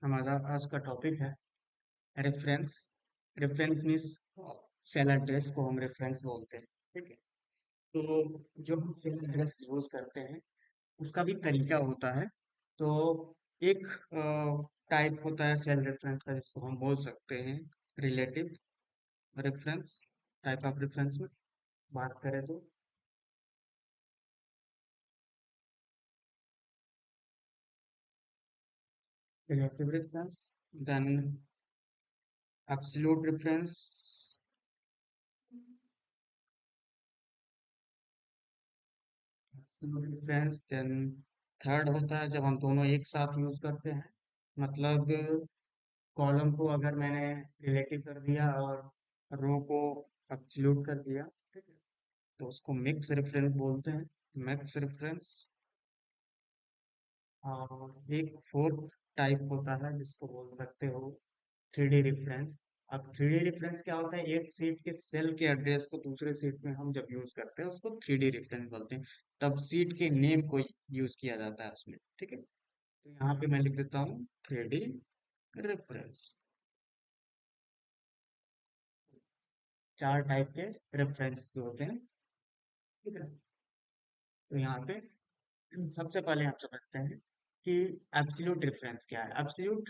हमारा आज का टॉपिक है reference. Reference means cell address को हम रेफरेंस बोलते हैं। ठीक है। तो जो हम सेल एड्रेस यूज करते हैं उसका भी तरीका होता है। तो एक टाइप होता है सेल रेफरेंस का जिसको हम बोल सकते हैं relative reference. Type of reference में बात करें तो relative reference, then absolute reference, reference, then third होता है जब हम दोनों एक साथ यूज करते हैं। मतलब कॉलम को अगर मैंने रिलेटिव कर दिया और रो को एब्सोल्यूट कर दिया, ठीक है, तो उसको मिक्स रेफरेंस बोलते हैं। Mix reference. और एक फोर्थ टाइप होता है जिसको बोल सकते हो थ्री डी रेफरेंस। अब थ्री डी रेफरेंस क्या होता है? एक सीट के सेल के एड्रेस को दूसरे सीट में हम जब यूज करते हैं उसको थ्री डी रेफरेंस बोलते हैं। तब सीट के नेम को यूज किया जाता है उसमें। ठीक है। तो यहाँ पे मैं लिख देता हूँ थ्री डी रेफरेंस। चार टाइप के रेफरेंस होते हैं। ठीक है। तो यहाँ पे सबसे पहले आप समझते हैं कि एब्सोल्यूट रेफरेंस क्या है। एब्सोल्यूट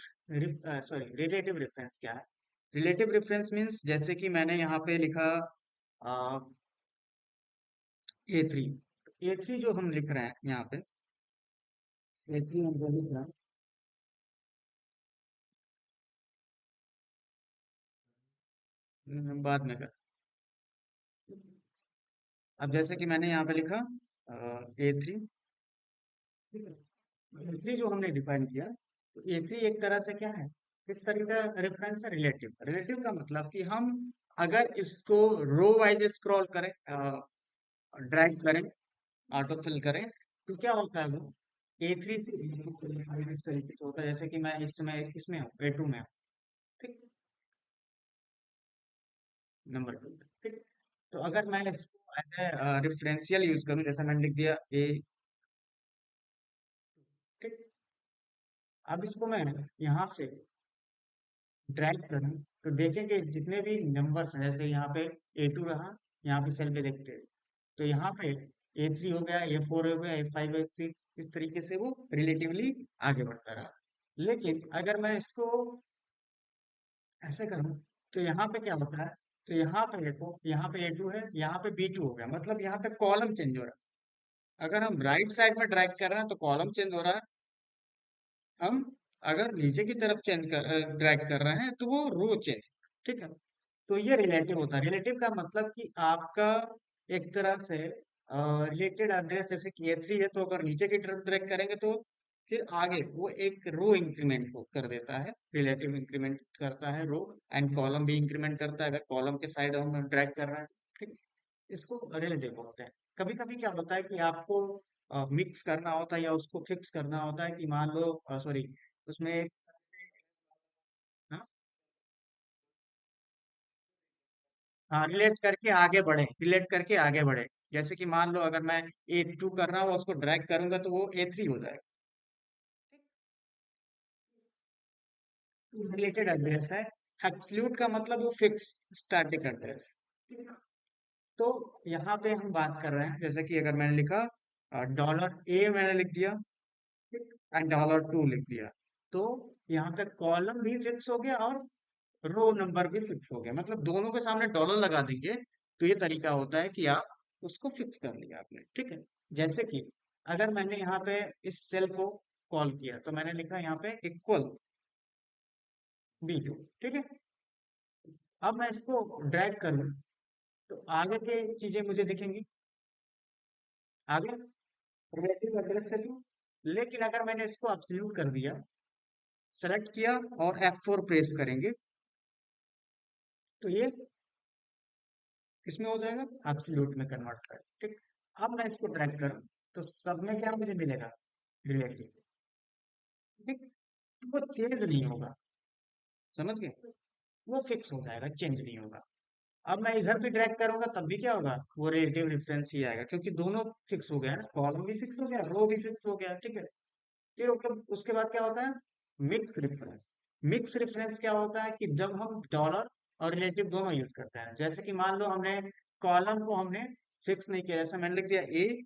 सॉरी रिलेटिव रेफरेंस क्या है। रिलेटिव रेफरेंस मीन्स जैसे कि मैंने यहाँ पे लिखा ए थ्री। ए थ्री जो हम लिख रहे हैं यहाँ पे, ए थ्री हम जो लिख रहे हैं बाद में कर। अब जैसे कि मैंने यहाँ पे लिखा ए थ्री। ठीक है। ए थ्री जो हमने डिफाइन किया, तो ए थ्री एक तरह से क्या है, किस तरह का रेफरेंस है? रिलेटिव। रिलेटिव का मतलब कि हम अगर इसको रो वाइज स्क्रॉल करें, ड्रैग करें, ऑटो फिल करें, तो क्या होता है वो ए थ्री से इस तरीके से होता है जैसे कि मैं इस समय इसमें हूँ, ए टू में हूँ। ठीक। Number two. ठीक। तो अगर मैं इसको एज रेफरेंशियल यूज करूँ, जैसे मैंने लिख दिया ए। ठीक। अब इसको मैं यहाँ से ड्रैग करूँ, तो देखेंगे जितने भी नंबर्स हैं, जैसे यहाँ पे ए टू रहा, यहाँ पे सेल पे देखते हैं, तो यहाँ पे ए थ्री हो गया, ए फोर हो गया, ए फाइव, ए सिक्स, इस तरीके से वो रिलेटिवली आगे बढ़ता रहा। लेकिन अगर मैं इसको ऐसे करूँ, तो यहाँ पे क्या होता है? तो यहाँ पे देखो, यहाँ पे ए टू है, यहाँ पे बी टू हो गया, मतलब यहाँ पे कॉलम चेंज हो रहा है। अगर हम राइट साइड में ड्रैग कर रहे हैं तो कॉलम चेंज हो रहा है। हम अगर नीचे की तरफ ड्रैग कर रहे हैं तो वो रो चेंज। ठीक है। तो ये रिलेटिव होता है। रिलेटिव का मतलब कि आपका एक तरह से रिलेटेड एड्रेस, जैसे कि ए थ्री है, तो अगर नीचे की तरफ ड्रैग करेंगे तो फिर आगे वो एक रो इंक्रीमेंट को कर देता है। रिलेटिव इंक्रीमेंट करता है रो, एंड कॉलम भी इंक्रीमेंट करता है अगर कॉलम के साइड हम ड्रैग कर रहे हैं। ठीक। इसको रिलेटिव बोलते हैं। कभी कभी क्या होता है कि आपको मिक्स करना होता है या उसको फिक्स करना होता है कि मान लो सॉरी, उसमें एक हाँ, हाँ, रिलेट करके आगे बढ़े, रिलेट करके आगे बढ़े। जैसे कि मान लो अगर मैं ए टू कर रहा हूँ उसको ड्रैग करूंगा तो वो ए थ्री हो जाएगा। रिलेटेड एड्रेस है। एब्सोल्यूट का मतलब वो फिक्स स्टैटिक एड्रेस। तो यहाँ पे हम बात कर रहे हैं, जैसे कि अगर मैंने लिखा डॉलर ए मैंने लिख दिया, एंड डॉलर टू लिख दिया, तो यहाँ पे कॉलम भी फिक्स हो गया और रो नंबर भी फिक्स हो गया। मतलब दोनों के सामने डॉलर लगा देंगे तो ये तरीका होता है कि आप उसको फिक्स कर लिया आपने। ठीक है। जैसे कि अगर मैंने यहाँ पे इस सेल को कॉल किया, तो मैंने लिखा यहाँ पे इक्वल बी टू। ठीक है। अब मैं इसको ड्रैग करूँ तो आगे के चीजें मुझे दिखेंगी, आगे रिलेटिव एड्रेस के थ्रू। लेकिन अगर मैंने इसको एब्सोल्यूट कर दिया, सेलेक्ट किया और F4 प्रेस करेंगे, तो ये किसमें हो जाएगा? एब्सोल्यूट में कन्वर्ट कर। ठीक। अब मैं इसको ड्रैग करूं तो सब में क्या मुझे मिलेगा? रिलेटिव। ठीक। वो चेंज नहीं होगा। समझ गए? वो फिक्स हो जाएगा, चेंज नहीं होगा। अब मैं इधर भी ड्रैग करूंगा तब भी क्या होगा? वो रिलेटिव रेफरेंस ही आएगा, क्योंकि दोनों फिक्स हो गया है ना, कॉलम भी फिक्स हो गया, रो भी फिक्स हो गया। ठीक है। फिर उसके बाद क्या होता है? Mix reference. मिक्स रेफरेंस क्या होता है कि जब हम डॉलर और रिलेटिव दोनों यूज करते हैं, जैसे कि मान लो हमने कॉलम को हमने फिक्स नहीं किया, जैसे मैंने लिख दिया ए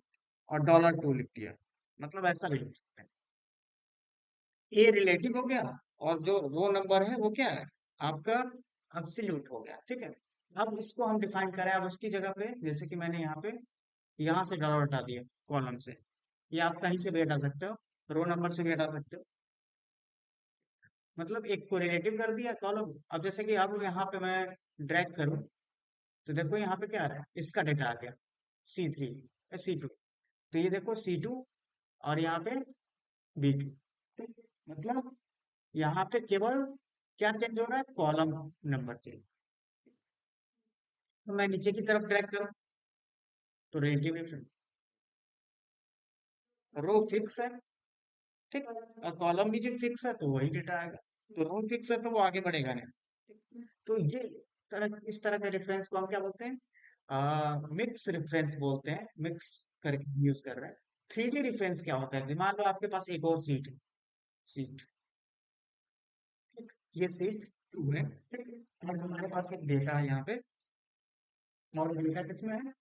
और $2 लिख दिया, मतलब ऐसा भी लिख सकते हैं। ए रिलेटिव हो गया और जो रो नंबर है वो क्या है, आपका एब्सोल्यूट हो गया, ठीक है। अब इसको हम डिफाइन करें, अब उसकी जगह पे जैसे कि मैंने यहाँ पे यहाँ से डॉलर हटा दिया कॉलम से, या आप कहीं से भी हटा सकते हो, रो नंबर से भी हटा सकते हो, मतलब एक को रिलेटिव कर दिया कॉलम। अब जैसे कि अब यहाँ पे मैं ड्रैग करूँ तो देखो यहाँ पे क्या आ रहा है, इसका डेटा आ गया C3 C2, तो ये देखो C2 और यहाँ पे B2, मतलब यहाँ पे केवल क्या चेंज हो रहा है, कॉलम नंबर चेंज। तो मैं नीचे की तरफ ड्रैग करूँ तो रिलेटिव रेफरेंस, रो फिक्स है, ठीक, और कॉलम भी जो फिक्स है तो वही डेटा आएगा। तो रो फिक्स है तो वो आगे बढ़ेगा नहीं। तो ये इस तरह के रेफरेंस को हम क्या बोलते हैं, मिक्स रेफरेंस बोलते हैं, मिक्स करके यूज कर रहे हैं। 3D रेफरेंस क्या होता है, मान लो आपके पास एक और सीट है, सीट, ठीक, ये सीट 2 है, ठीक है, और हमारे पास एक डेटा है यहाँ पे, और डेटा किसमें है,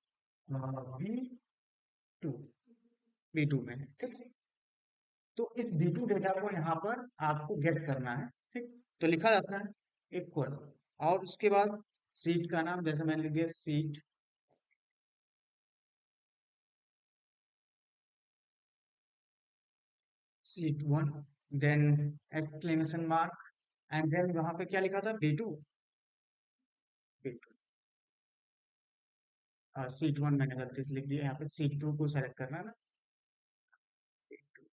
B2, B2 में है, ठीक है। तो इस B2 डेटा को यहाँ पर आपको गेट करना है, ठीक। तो लिखा जाता है इक्वल, और उसके बाद सीट का नाम जैसे मैंने लिख दिया sheet 1, then exclamation mark, and then वहां पे क्या लिखा था, B2, B2, सीट 1 मैंने गलती से लिख दिया, यहाँ पे सीट 2 को सेलेक्ट करना है ना, सीट 2,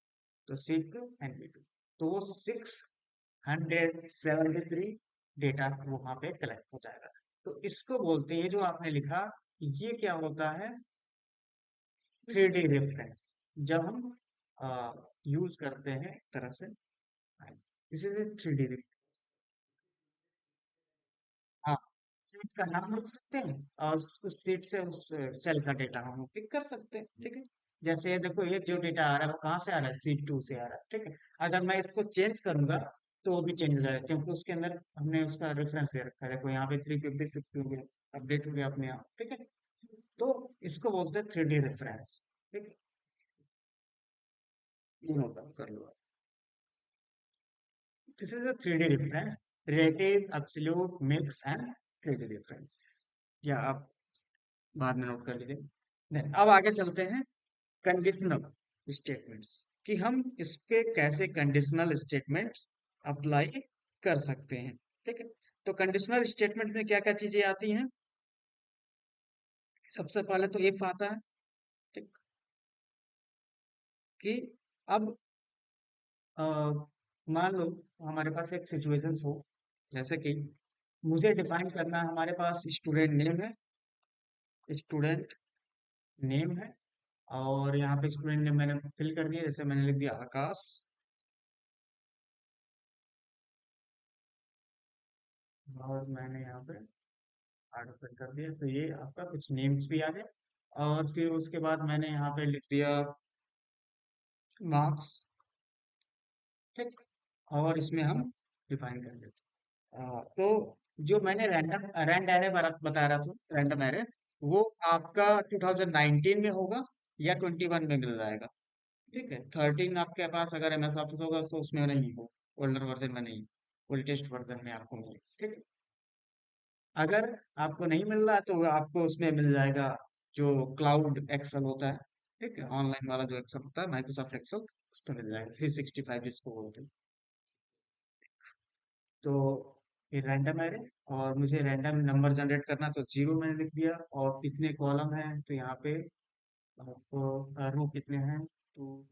तो सीट 2 एंड B2, तो वो 673 डेटा वहां पे कलेक्ट हो जाएगा। तो इसको बोलते हैं, ये जो आपने लिखा, ये क्या होता है, 3D रेफरेंस, जब हम यूज करते हैं एक तरह से, दिस इज 3D रेफरेंस। हाँ, शीट का नाम लिख सकते हैं और उस शीट से उस सेल का डेटा हम पिक कर सकते हैं, ठीक है। जैसे ये देखो, ये जो डेटा आ रहा है वो कहाँ से आ रहा है, C2 से आ रहा है, ठीक है। अगर मैं इसको चेंज करूंगा तो वो भी चेंज हो जाएगा, क्योंकि उसके अंदर हमने उसका रेफरेंस दे रखा है, देखो यहाँ पे 350 हो गया, अपडेट हो गया अपने आप, ठीक है। तो इसको बोलते हैं 3D रेफरेंस, ठीक है। ये नोट डाउन कर लो। This is a 3D reference, relative, absolute, mix and 3D reference, या आप बाद में नोट कर लीजिए। Then, अब आगे चलते हैं कंडीशनल स्टेटमेंट्स, कि हम इस पे कैसे कंडीशनल स्टेटमेंट्स अप्लाई कर सकते हैं, ठीक है। तो कंडीशनल स्टेटमेंट में क्या क्या चीजें आती हैं, सबसे पहले तो इफ आता है, ठीक, कि अब अ, मान लो हमारे पास एक सिचुएशंस हो, जैसे कि मुझे डिफाइन करना है, हमारे पास स्टूडेंट नेम है, स्टूडेंट नेम है, और यहाँ पे स्टूडेंट नेम मैंने फिल कर दिया, जैसे मैंने लिख दिया आकाश, और मैंने यहाँ पे आर्डर फिल कर दिया, तो ये आपका कुछ नेम्स भी आ गए। और फिर उसके बाद मैंने यहाँ पे लिख दिया मार्क्स, ठीक, और इसमें हम डिफाइन कर देते हैं। तो जो मैंने रैंड एरे बता रहा था, रैंडम एरे, वो आपका 2019 में होगा या 21 में मिल जाएगा, ठीक है। 13 आपके पास अगर MS ऑफिस होगा तो उसमें नहीं हो, ओल्डर वर्जन में नहीं, लेटेस्ट वर्जन में आपको मिले, ठीक है। अगर आपको नहीं मिल रहा है तो आपको उसमें मिल जाएगा जो क्लाउड एक्सेल होता है, ठीक है, ऑनलाइन वाला जो एक्सेल होता है, माइक्रोसॉफ्ट एक्सेल, उस पर मिल जाएगा 365 जिसको बोलते हैं। तो ये रैंडम एरे, और मुझे रैंडम नंबर जनरेट करना, तो 0 मैंने लिख दिया, और कितने कॉलम हैं तो यहाँ पे आपको रो कितने हैं, तो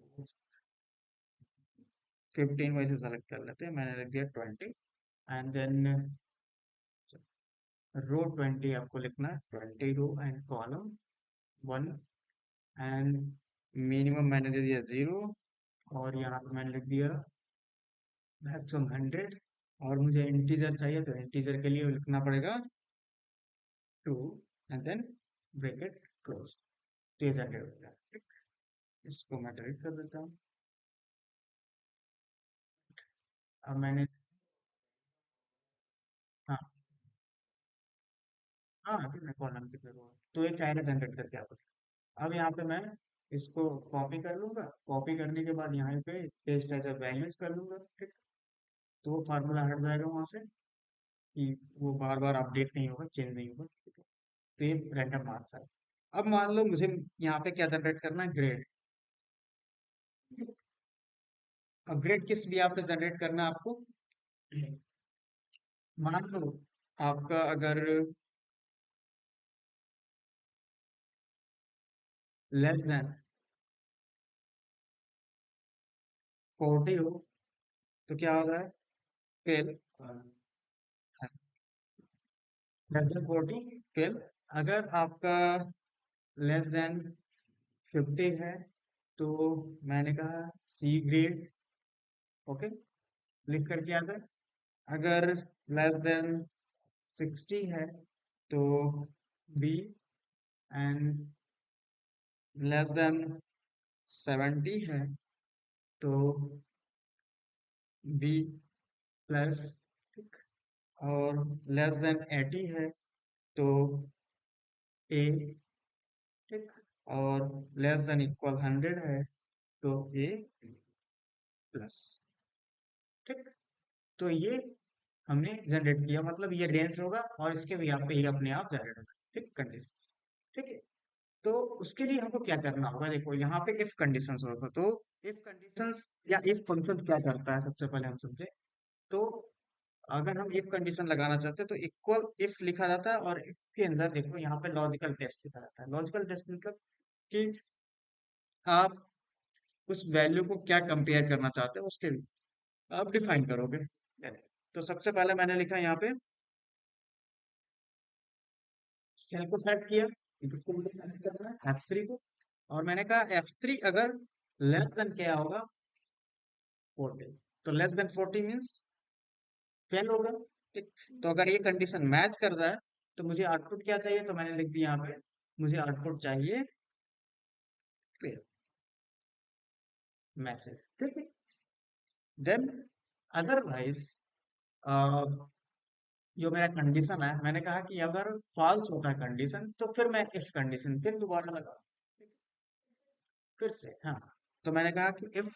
15 वैसे सेलेक्ट कर लेते हैं, मैंने लिख दिया 20, एंड देन रो 20 आपको लिखना है, 20 row and column 1, and minimum मैंने दे दिया 0, और यहाँ पे मैंने लिख दिया मैक्सिमम 100, और मुझे इंटीजर चाहिए तो इंटीजर के लिए लिखना पड़ेगा 2, एंड देन ब्रैकेट क्लोज, तो ये जनरेट हो गया, ठीक। इसको मैं डिलीट कर देता हूँ। अब मैंने हाँ हाँ कितने कॉलम कितने रो, तो एक एरे जनरेट करके आप, अब यहाँ पे मैं इसको कॉपी कर लूंगा, कॉपी करने के बाद यहाँ पे पेस्ट एज अ वैल्यूज कर लूंगा, ठीक। तो वो फार्मूला हट जाएगा वहां से, कि वो बार बार अपडेट नहीं होगा, चेंज नहीं होगा, ठीक है। तो ये रैंडम मार्क्स है। अब मान लो मुझे यहाँ पे क्या जनरेट करना है, ग्रेड। अब ग्रेड किस लिए पे जनरेट करना है आपको, मान लो आपका अगर लेस देन 40 हो, तो क्या हो रहा है, फेल। Less than 40 fail. अगर आपका लेस देन 50 है, तो मैंने कहा सी ग्रेड, ओके, लिख करके आ जाए। अगर लेस देन 60 है, तो बी, एंड लेस देन 70 है, तो बी प्लस, और लेस देन 80 है, तो ए, ठीक। और लेस देन इक्वल 100 है, तो ए प्लस, ठीक। तो ये हमने जनरेट किया, मतलब ये रेंज होगा और इसके भी आप पे ही अपने आप जनरेट होगा, ठीक, कंडीशन, ठीक है। तो उसके लिए हमको क्या करना होगा, देखो यहाँ पे इफ कंडीशंस होगा, तो इफ कंडीशंस या इफ फंक्शन क्या करता है, सबसे पहले हम समझे। तो अगर हम इफ कंडीशन लगाना चाहते हैं, तो इक्वल इफ लिखा जाता है, और इफ के अंदर देखो यहाँ पे लॉजिकल टेस्ट लिखा जाता है। लॉजिकल टेस्ट मतलब कि आप उस वैल्यू को क्या कंपेयर करना चाहते हो, उसके आप डिफाइन करोगे। तो सबसे पहले मैंने लिखा यहाँ पे, सेल को सेलेक्ट किया, इसको मुझे सेलेक्ट करना है F3 को, और मैंने कहा F3 अगर लेस देन क्या होगा, 40। तो लेस देन 40 मीन्स फेल होगा, ठीक। तो अगर ये कंडीशन मैच कर रहा है, तो मुझे आउटपुट क्या चाहिए, तो मैंने लिख दिया यहाँ पे, मुझे आउटपुट चाहिए फेल मैसेज, ठीक है। देन अदरवाइज जो मेरा कंडीशन है, मैंने कहा कि अगर फॉल्स होता है कंडीशन, तो फिर मैं इफ कंडीशन फिर दोबारा लगा, फिर से, हाँ। तो मैंने कहा कि इफ,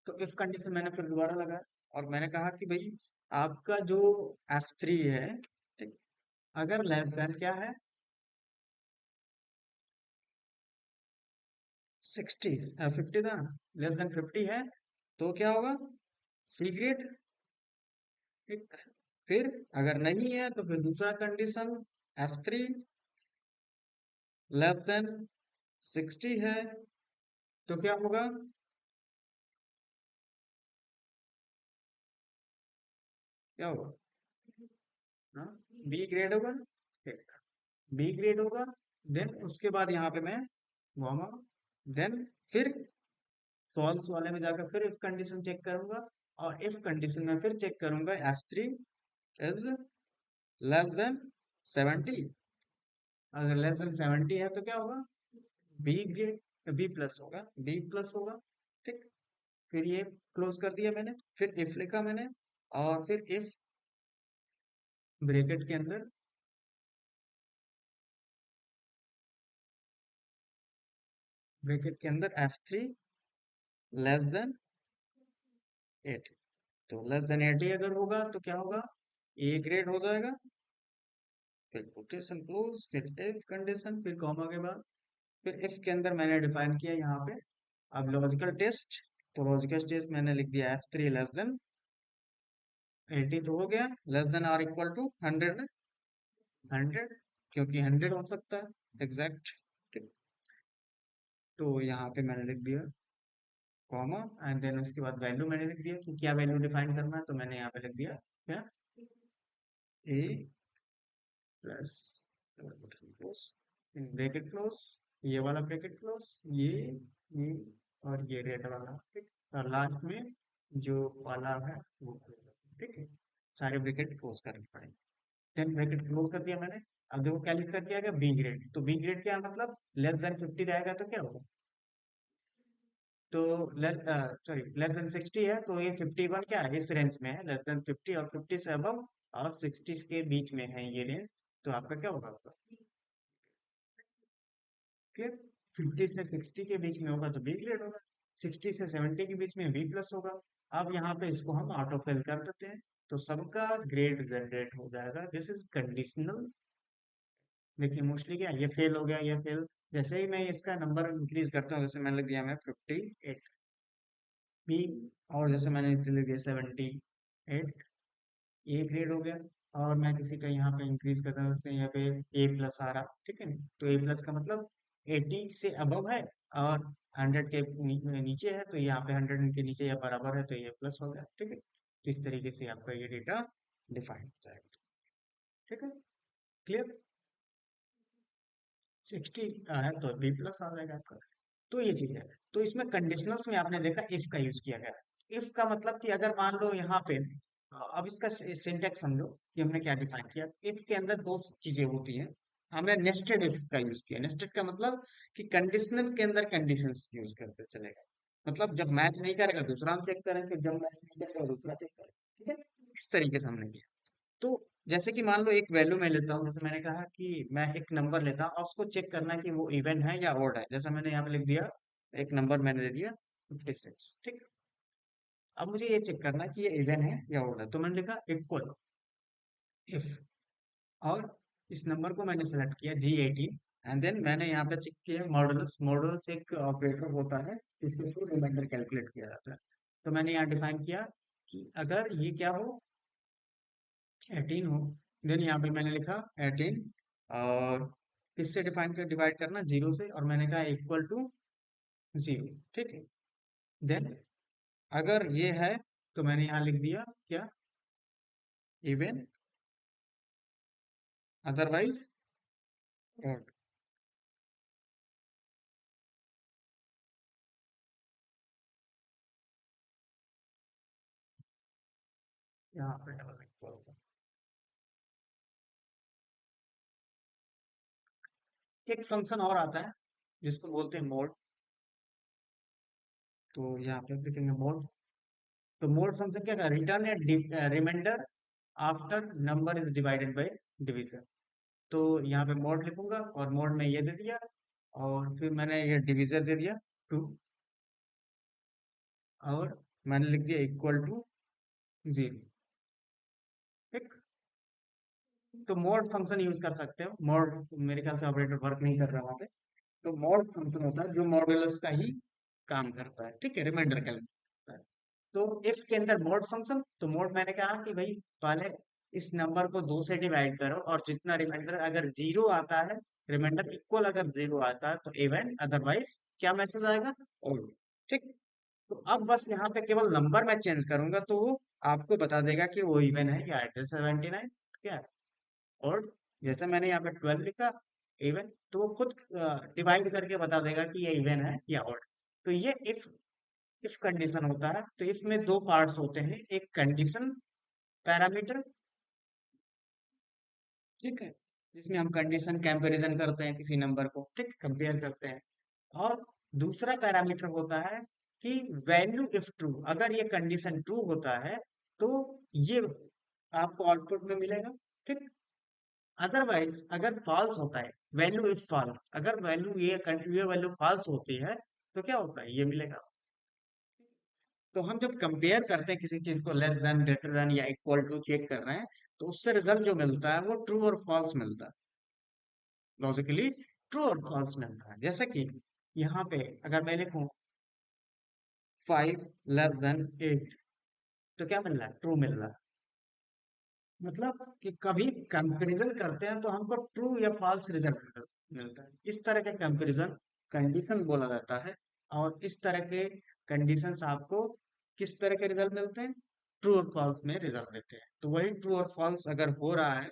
तो इफ कंडीशन मैंने फिर दोबारा लगाया, और मैंने कहा कि भाई आपका जो F3 है, ठीक, अगर लेस देन क्या है, 60, 50 था, लेस देन 50 है, तो क्या होगा, सी ग्रेड, ठीक। फिर अगर नहीं है, तो फिर दूसरा कंडीशन F3 लेस देन 60 है, तो क्या होगा, क्या होगा, हाँ, बी ग्रेड होगा, ठीक, बी ग्रेड होगा। देन उसके बाद यहाँ पे मैं कॉमा, देन फिर फॉल्स वाले में जाकर फिर इफ कंडीशन चेक करूंगा, और इफ कंडीशन में फिर चेक करूंगा F3 इज लेस देन 70। अगर लेस देन 70 है, तो क्या होगा, बी ग्रेड, बी प्लस होगा, बी प्लस होगा, ठीक। फिर ये क्लोज कर दिया मैंने, फिर इफ लिखा मैंने, और फिर इफ ब्रैकेट के अंदर, ब्रैकेट के अंदर F3 लेस देन 80। तो लेस देन 80 अगर होगा, तो क्या होगा, ए ग्रेड हो जाएगा, फिर कोटेशन क्लोज, फिर इफ कंडीशन, फिर कॉमा के बाद, फिर इफ के अंदर मैंने डिफाइन किया यहाँ पे, अब लॉजिकल टेस्ट, तो लॉजिकल टेस्ट मैंने लिख दिया F3 लेस देन 80, तो हो गया लेस देन और इक्वल टू 100 में, 100, क्योंकि 100 हो सकता है एग्जैक्ट, ठीक। तो यहाँ पे मैंने लिख दिया कॉमा, एंड देन उसके बाद वैल्यू मैंने लिख दिया कि क्या वैल्यू डिफाइन करना है, तो मैंने यहाँ पे लिख दिया क्या, ए प्लस ब्रैकेट क्लोज, ये वाला ब्रैकेट क्लोज, ये और ये रेड वाला, ठीक। और लास्ट में जो वाला है वो close, ठीक है। सारे ब्रैकेट क्लोज करने पड़ेंगे। देन ब्रैकेट क्लोज कर दिया मैंने। अब देखो क्या लिख करके आ गया, बी ग्रेड। तो बी ग्रेड क्या है, मतलब लेस देन 50 रहेगा, तो क्या होगा, तो लेस देन 60 है, तो ये 51 क्या है, इस रेंज में है, लेस देन 50 और 50 से अबव और 60 के बीच में है ये रेंज, तो आपका क्या होगा आपका, क्लियर। 50 से 60 के बीच में होगा तो बी ग्रेड होगा, 60 से 70 के बीच में बी प्लस होगा। अब यहाँ पे इसको हम ऑटो फिल कर देते हैं, तो सबका ग्रेड जनरेट हो जाएगा, दिस इज कंडीशनल। देखिए मोस्टली क्या ये फेल हो गया, ये फेल। जैसे ही मैं इसका नंबर इंक्रीज करता हूँ, जैसे मैंने लिख दिया मैं 58 बी, और जैसे मैंने इसे लिख दिया 78, ए ग्रेड हो गया। और मैं किसी का यहाँ पे इंक्रीज करता हूँ, जैसे यहाँ पे ए प्लस आ रहा, ठीक है। तो ए प्लस का मतलब 80 से अबव है और 100 के नीचे है, तो यहाँ पे 100 के नीचे या बराबर है, तो ये प्लस हो गया, ठीक है। तो इस तरीके से आपका ये डेटा डिफाइन हो जाएगा, ठीक है, क्लियर। 60 है तो बी प्लस आ जाएगा आपका। तो ये चीज है। तो इसमें कंडीशनल्स में आपने देखा इफ का यूज किया गया। इफ का मतलब कि अगर मान लो यहाँ पे अब इसका सिंटेक्स समझो कि हमने क्या डिफाइन किया। इफ के अंदर दो चीजें होती हैं, हमने नेस्टेड इफ का यूज किया। नेस्टेड का मतलब कि कंडीशनल के अंदर कंडीशंस यूज करते चलेगा। मतलब जब मैच नहीं करेगा दूसरा हम चेक करेंगे, जब मैच नहीं करेगा दूसरा चेक करेंगे, ठीक है। इस तरीके से हमने किया। तो जैसे कि मान लो एक वैल्यू मैं लेता हूँ, जैसे मैंने कहा कि मैं एक नंबर लेता हूँ और उसको चेक करना है कि वो इवन है या ऑड है। जैसा मैंने यहाँ पे लिख दिया, एक नंबर मैंने दे दिया 56, ठीक। अब मुझे ये चेक करना है कि ये इवन है या ऑड है, तो मैंने लिखा इक्वल इफ, और इस नंबर को मैंने सेलेक्ट किया G18, एंड देन मैंने यहाँ पे चेक किया मॉडुलस। मॉडुलस एक ऑपरेटर होता है जिसके थ्रू रिमाइंडर कैलकुलेट किया जाता है। तो मैंने यहाँ डिफाइन किया कि अगर ये क्या हो, 18 हो, देन यहाँ पे मैंने लिखा 18, और किससे डिफाइन कर डिवाइड करना, जीरो से, और मैंने कहा इक्वल टू जीरो, ठीक है। देन अगर ये है तो मैंने यहाँ लिख दिया क्या, इवन, अदरवाइज ऑड। यहाँ पे डबल इक्वल होगा। एक फंक्शन और आता है जिसको बोलते हैं मोड। तो यहाँ पे लिखेंगे मोड। तो मोड फंक्शन क्या कर, return a remainder after number is divided by division. तो यहाँ पे मोड लिखूंगा और मोड में ये दे दिया, और फिर मैंने ये डिवीजर दे दिया 2, और मैंने लिख दिया इक्वल टू 0, ठीक। तो मोड फंक्शन यूज कर सकते हो। मोड मेरे ख्याल से ऑपरेटर वर्क नहीं कर रहा वहां पे। तो मोड फंक्शन होता है जो मॉड्यूलस का ही काम करता है, ठीक है, रिमाइंडर कैलकुलेट करता है। तो इफ के अंदर मोड फंक्शन, तो मोड मैंने कहा कि भाई पहले इस नंबर को 2 से डिवाइड करो, और जितना रिमाइंडर अगर जीरो आता है, रिमाइंडर इक्वल अगर जीरो आता है तो इवन, अदरवाइज क्या मैसेज आएगा, ओड, ठीक। तो अब बस यहाँ पे केवल नंबर मैं चेंज करूंगा तो वो आपको बता देगा कि वो इवन है या एट 79 क्या है। और जैसे मैंने यहाँ पे 12 लिखा इवन, तो वो खुद डिवाइड करके बता देगा कि ये इवन है या ऑड। तो ये इफ कंडीशन होता है। तो इफ में दो पार्ट्स होते हैं, एक कंडीशन पैरामीटर, ठीक है, जिसमें हम कंडीशन कंपैरिजन करते हैं किसी नंबर को, ठीक, कंपेयर करते हैं। और दूसरा पैरामीटर होता है कि वैल्यू इफ ट्रू, अगर ये कंडीशन ट्रू होता है तो ये आपको आउटपुट में मिलेगा, ठीक। अदरवाइज अगर फॉल्स होता है, वैल्यू इफ फॉल्स, अगर वैल्यू ये वैल्यू फॉल्स होती है तो क्या होता है, ये मिलेगा। तो हम जब कंपेयर करते हैं किसी चीज को, लेस देन, ग्रेटर देन या इक्वल टू चेक कर रहे हैं, तो उससे रिजल्ट जो मिलता है वो ट्रू और फॉल्स मिलता है। लॉजिकली ट्रू और फॉल्स मिलता है। जैसे कि यहाँ पे अगर मैं लिखूं 5 लेस देन 8, तो क्या मिल रहा है, ट्रू मिल रहा है। मतलब कि कभी कंपैरिजन करते हैं तो हमको ट्रू या फॉल्स रिजल्ट मिलता है। इस तरह के कंपैरिजन कंडीशन बोला जाता है। और इस तरह के कंडीशंस आपको किस तरह के रिजल्ट मिलते हैं, ट्रू और फॉल्स में रिजल्ट देते हैं। तो वही ट्रू और फॉल्स अगर हो रहा है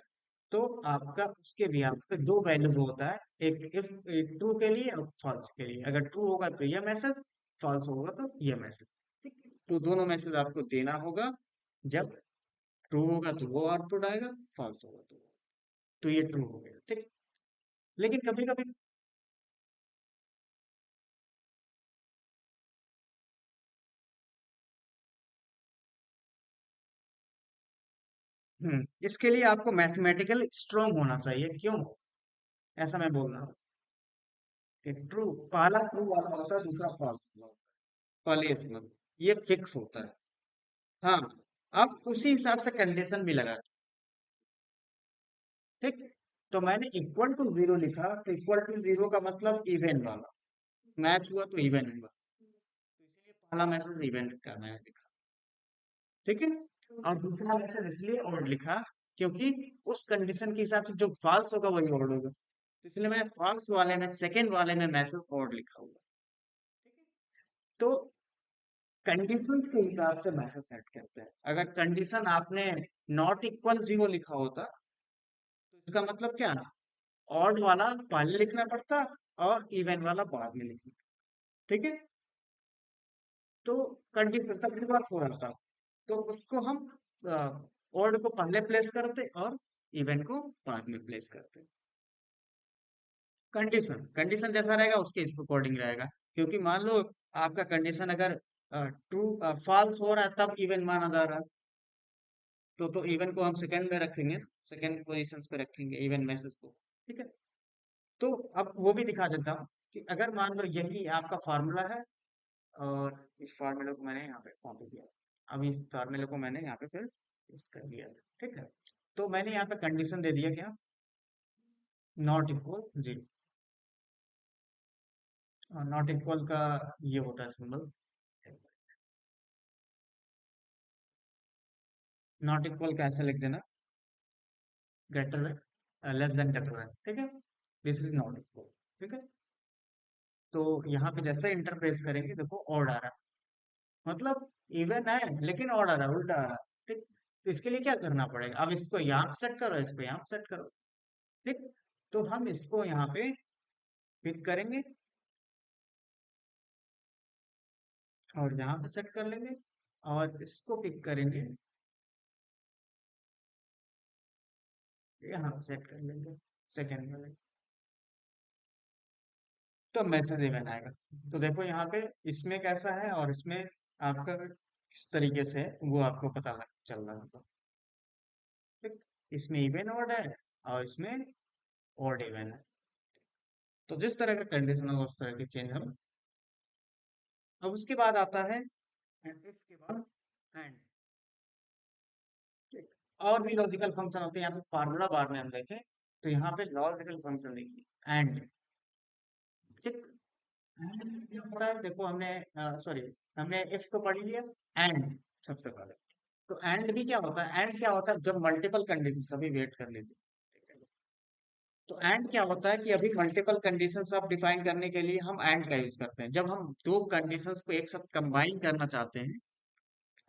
तो आपका उसके भी यहाँ पे दो वैल्यूज होता है, एक इफ, एक ट्रू के लिए और फॉल्स के लिए। अगर ट्रू होगा तो यह मैसेज, फॉल्स होगा तो यह मैसेज, ठीक है? तो दोनों मैसेज आपको देना होगा। जब ट्रू होगा तो वो आउटपुट आएगा, फॉल्स होगा तो ये ट्रू हो गया, ठीक। लेकिन कभी कभी इसके लिए आपको मैथमेटिकल स्ट्रांग होना चाहिए। क्यों ऐसा मैं बोल रहा हूँ कि ट्रू, पहला ट्रू वाला होता है, दूसरा फॉल्स वाला होता है, पहले इसमें ये फिक्स होता है। हाँ, अब उसी हिसाब से कंडीशन भी लगा, ठीक। तो मैंने इक्वल टू जीरो लिखा, तो इक्वल टू जीरो का मतलब इवन वाला, मैच हुआ तो इवन हुआ, तो इसीलिए पहला मैसेज इवेंट का मैंने लिखा, ठीक है। और दूसरा मैसेज इसलिए और लिखा क्योंकि उस कंडीशन के हिसाब से जो फॉल्स होगा वही ऑड होगा, तो इसलिए मैंने फॉल्स वाले में, सेकंड वाले में मैसेज ऑड लिखा हुआ, ठीक है। तो कंडीशन के हिसाब से मैसेज सेट करते हैं। अगर कंडीशन आपने नॉट इक्वल जीरो लिखा होता तो इसका मतलब क्या ना, ऑड वाला पहले लिखना पड़ता और इवन वाला बाद में लिखना, ठीक है। तो कंडीशन तब रिवर्स हो रहा था, तो उसको हम ऑड को पहले प्लेस करते और इवन को बाद में प्लेस करते। कंडीशन कंडीशन जैसा रहेगा उसके इस अकॉर्डिंग रहेगा, क्योंकि मान लो आपका कंडीशन अगर ट्रू फॉल्स हो रहा है तब इवन माना जा रहा है, तो इवन को हम सेकंड में रखेंगे, सेकंड पोजीशन पे रखेंगे इवन मैसेज को, ठीक है। तो अब वो भी दिखा देता हूँ कि अगर मान लो यही आपका फार्मूला है और इस फार्मूले को मैंने यहाँ पे कॉपी किया, अब इस फार्मूले को मैंने यहाँ पे फिर इस कर दिया, ठीक है। तो मैंने यहाँ पे कंडीशन दे दिया क्या, नॉट इक्वल जी, नॉट इक्वल का ये होता है सिंबल, नॉट इक्वल का ऐसा लिख देना, greater than, less than, greater than, ठीक है। दिस इज नॉट इक्वल, ठीक है। तो यहाँ पे जैसे इंटर प्रेस करेंगे देखो ऑड आ रहा है, मतलब इवन है लेकिन ऑड आ रहा है, उल्टा आ रहा है, ठीक। तो इसके लिए क्या करना पड़ेगा, अब इसको यहाँ पे सेट करो, इसको यहाँ पे सेट करो, ठीक। तो हम इसको यहाँ पे पिक करेंगे और यहाँ पे सेट कर लेंगे, और इसको पिक करेंगे, यहाँ पे सेट कर लेंगे सेकेंड वाले, तो मैसेज इवन आएगा। तो देखो यहाँ पे इसमें कैसा है और इसमें आपका किस तरीके से है, वो आपको पता लग चल रहा होगा, ठीक। इसमें इवन ऑड है और इसमें ऑड इवन है, तो जिस तरह का कंडीशन होगा उस तरह के चेंज हम। अब उसके बाद आता है and if के बाद एंड, ठीक। और भी लॉजिकल फंक्शन होते हैं, यहाँ पे फार्मूला बार में हम देखें तो यहाँ पे लॉजिकल फंक्शन देखिए एंड, ठीक। एंड क्या होता है, देखो हमने सॉरी, हमने इफ को पढ़ लिया, एंड सबसे पहले, तो एंड भी क्या होता है, एंड क्या होता है जब मल्टीपल कंडीशन, अभी वेट कर लीजिए, तो एंड क्या होता है कि अभी मल्टीपल कंडीशंस आप डिफाइन करने के लिए हम एंड का यूज करते हैं, जब हम दो कंडीशंस को एक साथ कंबाइन करना चाहते हैं,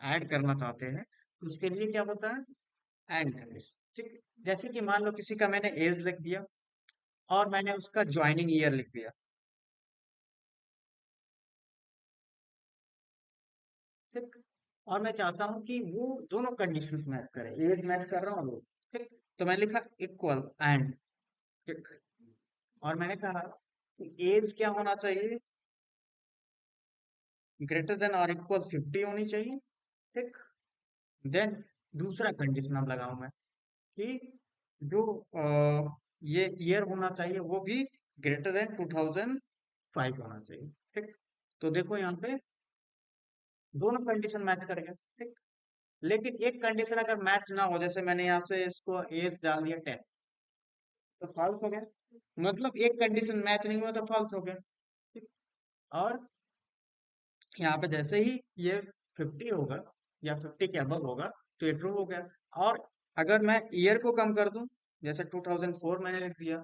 ऐड करना चाहते हैं, तो उसके लिए क्या होता है, एंड कंडीशन, ठीक है। जैसे कि मान लो किसी का मैंने एज लिख दिया और मैंने उसका ज्वाइनिंग ईयर लिख दिया, ठीक। और मैं चाहता हूं कि वो दोनों कंडीशन मैच करे, एज मैच कर रहा हूँ वो, ठीक। तो मैंने लिखा इक्वल एंड, ठीक। और मैंने कहा कि एज क्या होना चाहिए, ग्रेटर देन और इक्वल 50 होनी चाहिए, ठीक। देन दूसरा कंडीशन अब लगाऊं मैं कि जो ये ईयर होना चाहिए वो भी ग्रेटर देन 2005 होना चाहिए, ठीक। तो देखो यहाँ पे दोनों कंडीशन मैच कर गए, ठीक। लेकिन एक कंडीशन अगर मैच ना हो, जैसे मैंने यहाँ से इसको एज डाल दिया 10, तो फॉल्स हो गया, मतलब एक कंडीशन मैच नहीं हुआ तो फॉल्स हो गया, ठीक। और यहाँ पे जैसे ही ये 50 होगा या 50 के अबव होगा तो ये ट्रू हो गया। और अगर मैं ईयर को कम कर दूं, जैसे 2004 मैंने लिख दिया,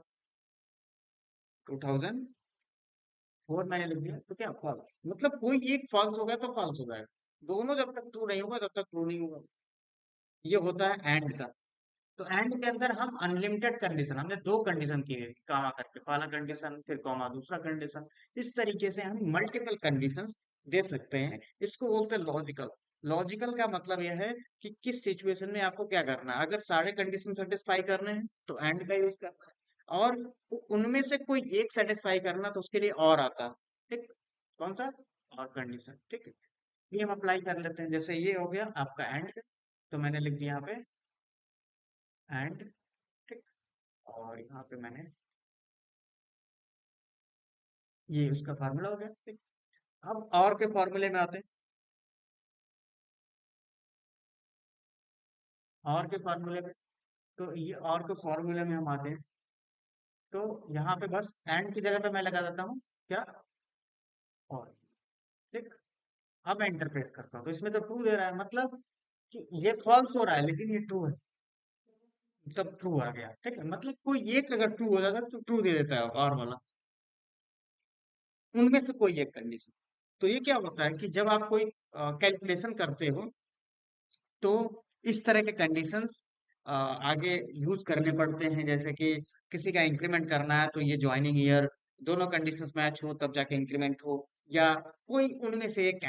2004 मैंने लिख दिया, तो क्या फॉल्स, मतलब कोई एक फॉल्स हो गया तो फॉल्स हो जाएगा, दोनों जब तक ट्रू नहीं होगा तब तक ट्रू नहीं होगा। ये होता है एंड का। तो एंड के अंदर हम अनलिमिटेड कंडीशन, हमने दो कंडीशन की है कामा करके, पहला कंडीशन फिर कॉमा दूसरा कंडीशन, इस तरीके से हम मल्टीपल कंडीशंस दे सकते हैं। इसको बोलते हैं लॉजिकल। लॉजिकल का मतलब यह है कि किस सिचुएशन में आपको क्या करना है, अगर सारे कंडीशन सेटिस्फाई करने हैं तो एंड का यूज करना है, और उनमें से कोई एक सेटिस्फाई करना तो उसके लिए और आता है, ठीक। कौन सा, और कंडीशन, ठीक है। ये हम अप्लाई कर लेते हैं, जैसे ये हो गया आपका एंड, तो मैंने लिख दिया यहाँ पे एंड, ठीक। और यहाँ पे मैंने ये उसका फार्मूला हो गया, ठीक। अब और के फॉर्मूले में आते हैं। और के फॉर्मूले में, तो ये और के फॉर्मूले में हम आते हैं। तो यहाँ पे बस एंड की जगह पे मैं लगा देता हूँ क्या, और, ठीक। अब एंटर प्रेस करता हूँ तो इसमें तो ट्रू दे रहा है, मतलब कि ये फॉल्स हो रहा है लेकिन ये ट्रू है, मतलब ट्रू आ गया, ठीक है। मतलब कोई एक अगर ट्रू हो जाता तो ट्रू दे देता है और वाला, उनमें से कोई एक कंडीशन। तो ये क्या होता है कि जब आप कोई कैलकुलेशन करते हो तो इस तरह के कंडीशंस आगे यूज करने पड़ते हैं, जैसे कि किसी का इंक्रीमेंट करना है तो ये ज्वाइनिंग ईयर दोनों कंडीशंस मैच हो तब जाके इंक्रीमेंट हो, या कोई उनमें से एक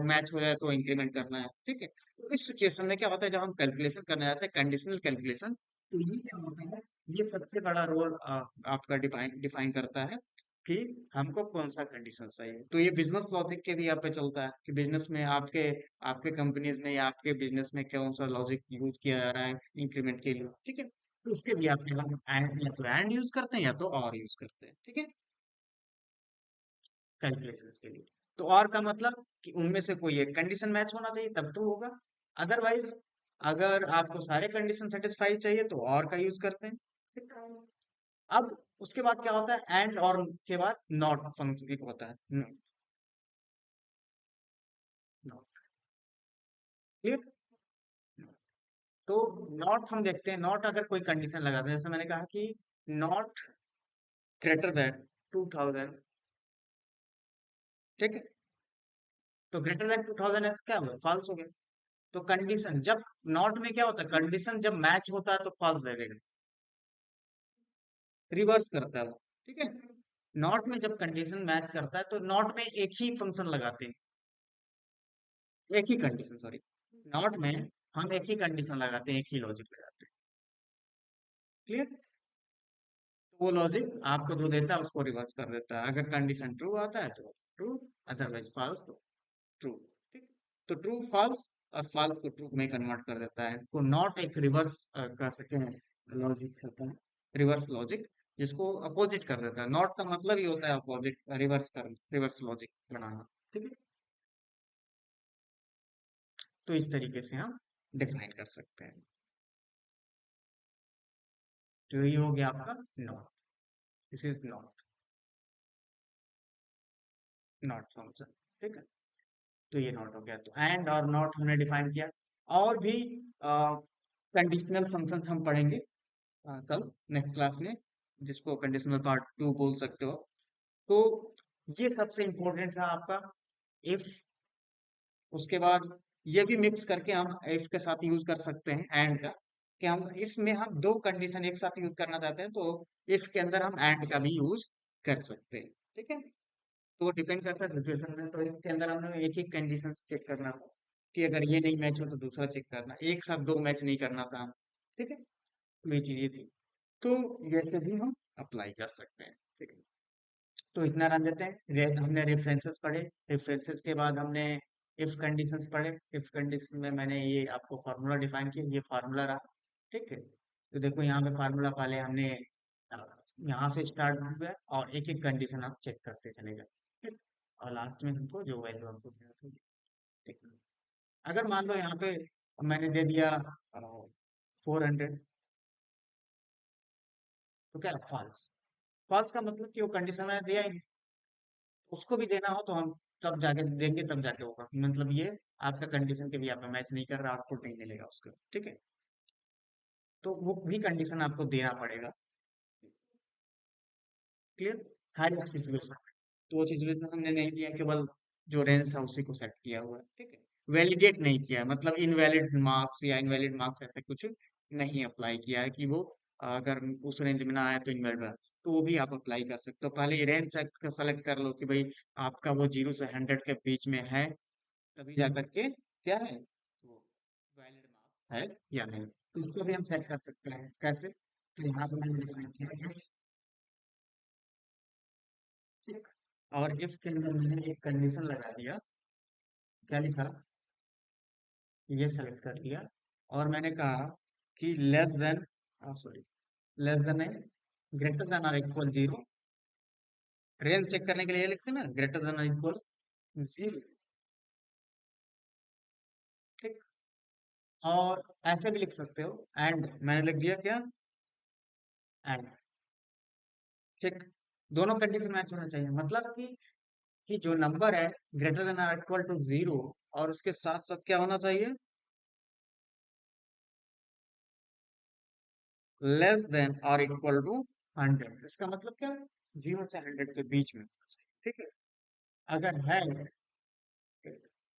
मैच हो जाए तो इंक्रीमेंट करना है, ठीक है। तो इस सिचुएशन में क्या होता है, जब हम कैलकुलेशन करने जाते हैं कंडीशनल कैलकुलेशन, तो ये क्या होता है, ये सबसे बड़ा रोल आपका डिफाइन डिफाइन करता है कि हमको कौन सा कंडीशन चाहिए। तो ये बिजनेस लॉजिक के भी यहाँ पे चलता है कि बिजनेस में आपके आपके कंपनीज में या आपके बिजनेस में कौन सा लॉजिक यूज किया जा रहा है इंक्रीमेंट के लिए, ठीक है। तो उसके लिए आपके हम एंड, या तो एंड यूज करते हैं या तो और यूज करते हैं, ठीक है, कैलकुलेशंस के लिए। तो और का मतलब कि उनमें से कोई एक कंडीशन मैच होना चाहिए तब तो होगा, अदरवाइज अगर आपको सारे कंडीशन सेटिस्फाई चाहिए तो और का यूज करते हैं, ठीक है। अब उसके बाद क्या होता है, एंड और के बाद नॉट फंक्शन एक होता है, नॉट, क्लियर। तो नॉट हम देखते हैं, नॉट अगर कोई कंडीशन लगाते हैं, जैसे मैंने कहा कि नॉट ग्रेटर देन 2000, ठीक है। तो ग्रेटर देन 2000 है तो क्या हुआ, फॉल्स हो गया। तो कंडीशन जब नॉट में क्या होता है, कंडीशन जब मैच होता है तो फॉल्स देगा, रिवर्स करता है वो, ठीक है। नॉट में जब कंडीशन मैच करता है तो नॉट में एक ही फंक्शन लगाते हैं, एक ही कंडीशन, सॉरी, नॉट में हम एक ही कंडीशन लगाते हैं, एक ही लॉजिक लगाते हैं, क्लियर। तो वो लॉजिक आपको जो देता है उसको रिवर्स कर देता है, अगर कंडीशन ट्रू आता है तो ट्रू, अदरवाइज फॉल्स तो ट्रू, ठीक। तो ट्रू फॉल्स और फॉल्स को ट्रू में कन्वर्ट कर देता है, तो नॉट एक रिवर्स कर सकते हैं लॉजिक होता है, रिवर्स लॉजिक, जिसको अपोजिट कर देता है। नॉट का मतलब ही होता है अपोजिट, रिवर्स कर, रिवर्स लॉजिक बनाना, ठीक है। तो इस तरीके से हम डिफाइन कर सकते हैं। तो ये हो गया आपका not, this is not, not function, ठीक है। तो ये नॉट हो गया, तो एंड और नॉट हमने डिफाइन किया। और भी कंडीशनल फंक्शंस हम पढ़ेंगे कल नेक्स्ट क्लास में, जिसको कंडीशनल पार्ट 2 बोल सकते हो। तो ये सबसे इम्पोर्टेंट था आपका इफ। उसके बाद ये भी मिक्स करके हम इफ के साथ यूज कर सकते हैं एंड का, कि हम इफ में हम दो कंडीशन एक साथ यूज करना चाहते हैं तो इफ के अंदर हम एंड का भी यूज कर सकते हैं, ठीक है। तो वो डिपेंड करता है सिचुएशन में, तो इसके अंदर हमें एक ही कंडीशन चेक करना था कि अगर ये नहीं मैच हो तो दूसरा चेक करना, एक साथ दो मैच नहीं करना था, ठीक है। तो ये चीजें थी, तो ये से भी हम अप्लाई कर सकते हैं, ठीक है। तो इतना रन देते हैं, हमने रेफरेंसेस पढ़े, रेफरेंसेस के बाद हमने इफ कंडीशंस पढ़े, इफ कंडीशन में मैंने ये आपको फार्मूला डिफाइन किया, ये फार्मूला रहा, ठीक है। तो देखो यहाँ पे फार्मूला पहले हमने अ, यहाँ से स्टार्ट हुआ और एक एक कंडीशन आप चेक करते चले गए, ठीक। और लास्ट में हमको जो वैल्यू हमको देना था, ठीक है। अगर मान लो यहाँ पे मैंने दे दिया 400, तो क्या फॉल्स, फॉल्स का मतलब कि वो कंडीशन मैंने दिया ही नहीं, उसको भी देना हो तो हम तब जाके देंगे, तब जाके होगा, मतलब ये आपका कंडीशन के भी आप मैच नहीं कर रहा, आउटपुट नहीं मिलेगा उसका, ठीक है। तो वो भी कंडीशन आपको देना पड़ेगा, क्लियर, हर एक सिचुएशन। तो वो सिचुएशन हमने नहीं दिया, केवल जो रेंज था उसी को सेट किया हुआ है, ठीक है। वैलिडेट नहीं किया, मतलब इनवैलिड मार्क्स या इनवैलिड मार्क्स ऐसे कुछ नहीं अप्लाई किया है कि वो अगर उस रेंज में ना आए तो इनवैलिड, तो वो भी आप अप्लाई कर सकते हो। पहले रेंज सेलेक्ट कर लो कि भाई आपका वो 0 से 100 के बीच में है, तभी जा करके क्या है वो वैलिड मार्क्स है या नहीं, तो इसको भी हम सेट कर सकते हैं कैसे, तो यहाँ पे मैंने डिफाइन किया है, ठीक। और इफ के अंदर मैंने एक कंडीशन लगा दिया, क्या लिखा, ये सेलेक्ट कर लिया, और मैंने कहा कि less than sorry, less than है, ग्रेटर देन और इक्वल जीरो। रेंज चेक करने के लिए ये लिखते हैं ना, ग्रेटर देन और इक्वल जीरो। ठीक। और ऐसे भी लिख सकते हो, एंड मैंने लिख दिया क्या, एंड। ठीक। दोनों कंडीशन मैच होना चाहिए, मतलब कि जो नंबर है ग्रेटर देन और इक्वल टू जीरो, और उसके साथ साथ क्या होना चाहिए, लेस देन और इक्वल टू 100। इसका मतलब क्या, 0 से 100 के बीच में। ठीक है। अगर है,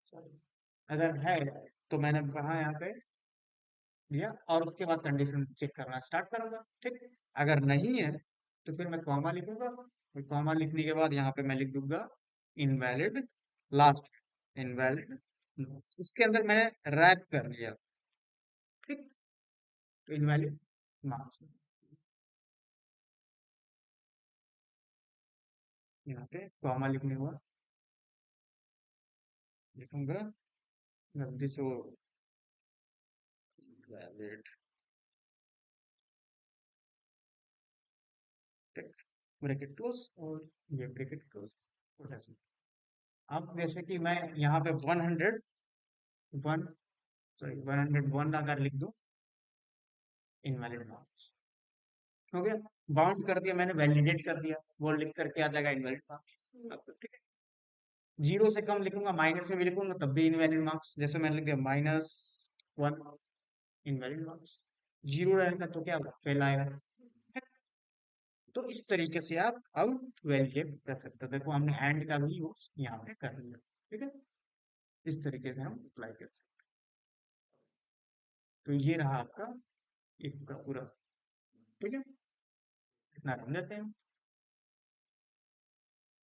sorry, अगर है तो मैंने कहा यहाँ पे दिया, और उसके बाद कंडीशन चेक करना स्टार्ट करूंगा। ठीक। अगर नहीं है तो फिर मैं कॉमा लिखूंगा, और कॉमा लिखने के बाद यहाँ पे मैं लिख दूंगा इनवैलिड लास्ट, इनवैलिड। उसके अंदर मैंने रैप कर लिया। ठीक। तो इनवैलिड मार्क्स, यहाँ पे कॉमा लिखने हुआ, लिखूंगा गलती से वो वैलिड। ब्रैकेट क्लोज, और ये ब्रैकेट क्लोज। अब जैसे कि मैं यहाँ पे 101, सॉरी 101 अगर लिख दूं, इनवैलिड मार्क्स हो गया। बाउंड कर दिया मैंने, वैलिडेट कर दिया, वो लिख करके आ जाएगा इनवैलिड मार्क्स। ठीक है। जीरो से कम लिखूंगा, माइनस में भी लिखूंगा तब भी इनवैलिड मार्क्स। जैसे मैंने लिख दिया -1, इनवैलिड मार्क्स। जीरो रहेगा तो क्या होगा, फेल आएगा। तो इस तरीके से आप अब वैलिडेट कर सकते हो। देखो हमने एंड का भी यूज यहाँ पे कर लिया। ठीक है। इस तरीके से हम अप्लाई कर सकते हैं। तो ये रहा आपका इसका पूरा। ठीक है। इतना रख लेते हैं।